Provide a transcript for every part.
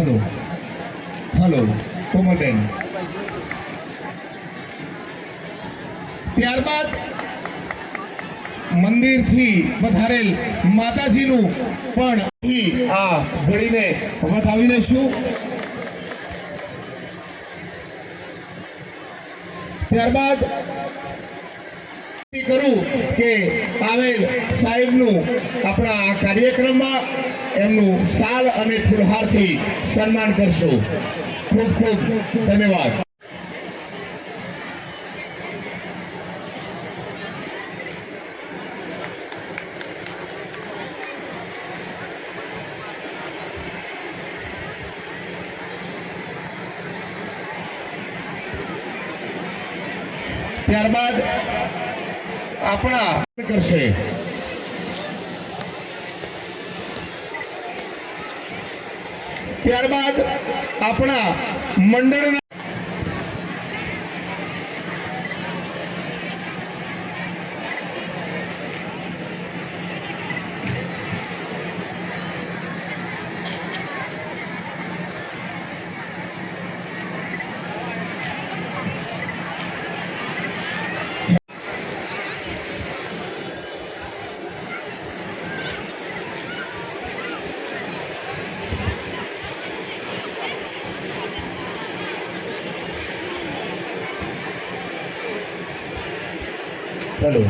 Hello hello Komalben. ત્યારબાદ મંદિરથી વધારેલ માતાજીનું પણ આ ઘડીને વધાવી લેશું. ત્યારબાદ કરું કે આવેલ સાહેબનું આપણા આ કાર્યક્રમમાં એમનું શાલ અને ફૂલહારથી સન્માન કરશું. ખૂબ ખૂબ ધન્યવાદ. ત્યારબાદ આપણા કરશે. ત્યારબાદ આપણા મંડળના हेलो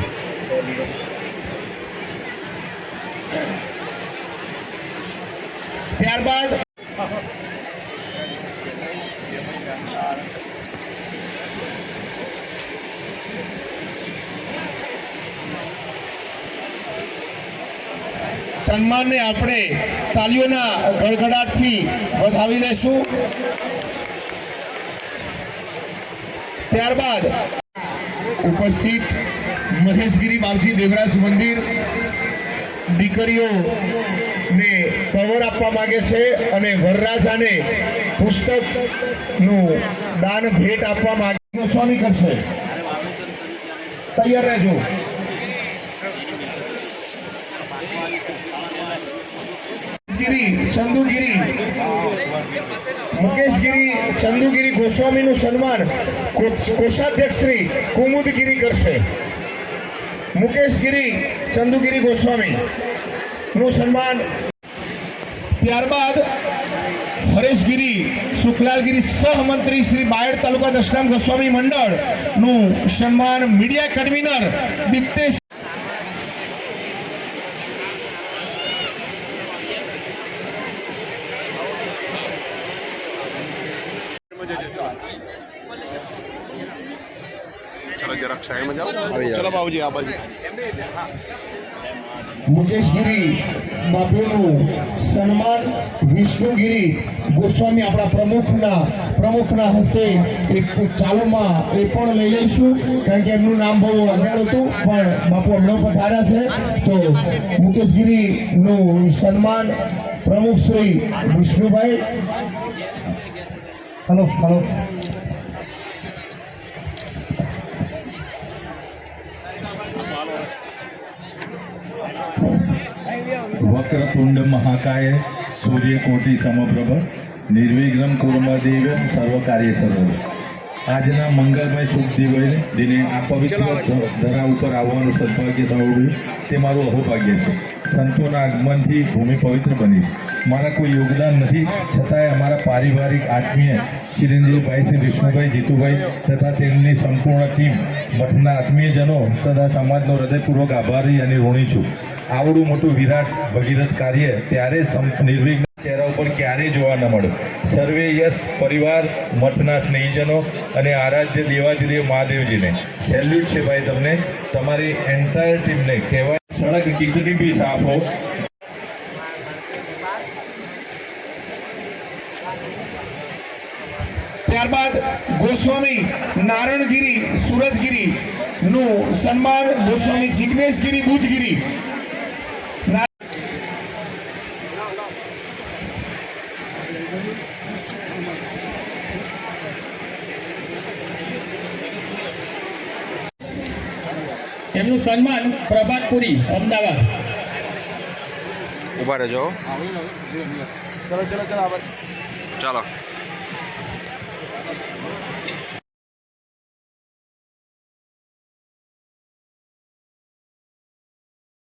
ત્યારબાદ સન્માનને આપણે તાલીઓના ગડગડાટથી વધાવી લેશું. ત્યારબાદ ઉપસ્થિત મહેશગીરી બાપજી દેવરાજ મંદિર દીકરીઓને કવર આપવા માંગે છે અને વરરાજાને પુસ્તકનું દાન ભેટ આપવા માંગે સ્વામી કરશે. તૈયાર રહેજો. ચંદુગીરી મુકેશગીરી ચંદુગીરી ગોસ્વામીનું સન્માન કોષાધ્યક્ષ શ્રી કુમુદગીરી કરશે. મુકેશગીરી ચંદુગીરી ગોસ્વામી નું સન્માન. ત્યારબાદ હરેશગીરી સુખલાલગીરી સહમંત્રી શ્રી બાયડ તાલુકા દશનામ ગોસ્વામી મંડળ નું સન્માન મીડિયા કન્વીનર દીપ્તેશ चलो जरा साइड में जाओ. चलो बाबूजी आप મુકેશગીરી બાપુનું સન્માન વિષ્ણુગીરી ગોસ્વામી આપણા પ્રમુખના હસ્તે એક ચાલુમાં એ પણ લઈ લઈશું, કારણ કે એમનું નામ બહુ અઘરું હતું પણ બાપુ હમણાં પધાર્યા છે. તો મુકેશગીરીનું સન્માન પ્રમુખ શ્રી વિષ્ણુભાઈ. હલો હલો वक्रतुंड महाकाय सूर्यकोटि समप्रभ निर्विघ्नं कुर्मदेव सर्व कार्य सर्व. આજના મંગલમય શુભ દિને આ પવિત્ર ધરા ઉપર આવવાનું સદભાગ્ય સાંભળ્યું તે મારું અહોભાગ્ય છે. સંતોના આગમનથી ભૂમિ પવિત્ર બની છે. મારા કોઈ યોગદાન નથી, છતાંય અમારા પારિવારિક આત્મીય ચિરંજીવીભાઈ શ્રી વિષ્ણુભાઈ જીતુભાઈ તથા તેમની સંપૂર્ણ ટીમ મઠના આત્મીયજનો તથા સમાજનો હૃદયપૂર્વક આભારી અને ઋણી છું. આવડું મોટું વિરાટ ભગીરથ કાર્ય ત્યારે નિર્વિઘ્ન ચહેરા ઉપર ક્યારેય જોવા ન મળે. સર્વે યશ પરિવાર, મઠના સ્નેહીજનો અને આરાધ્ય દેવાધિદેવ મહાદેવજીને સેલ્યુટ છે ભાઈ તમને. તમારી એન્ટાયર ટીમને કહેવાય સડક કિતની भी साफ हो. ત્યારબાદ ગોસ્વામી નારણગીરી સુરજગીરી નું સન્માન ગોસ્વામી જિગ્નેશગીરી બુદ્ધગીરી. એમનું સન્માન પ્રભાતપુરી અમદાવાદ. ઉભા રહેજો. ચલો ચલો ચલો. ચાલો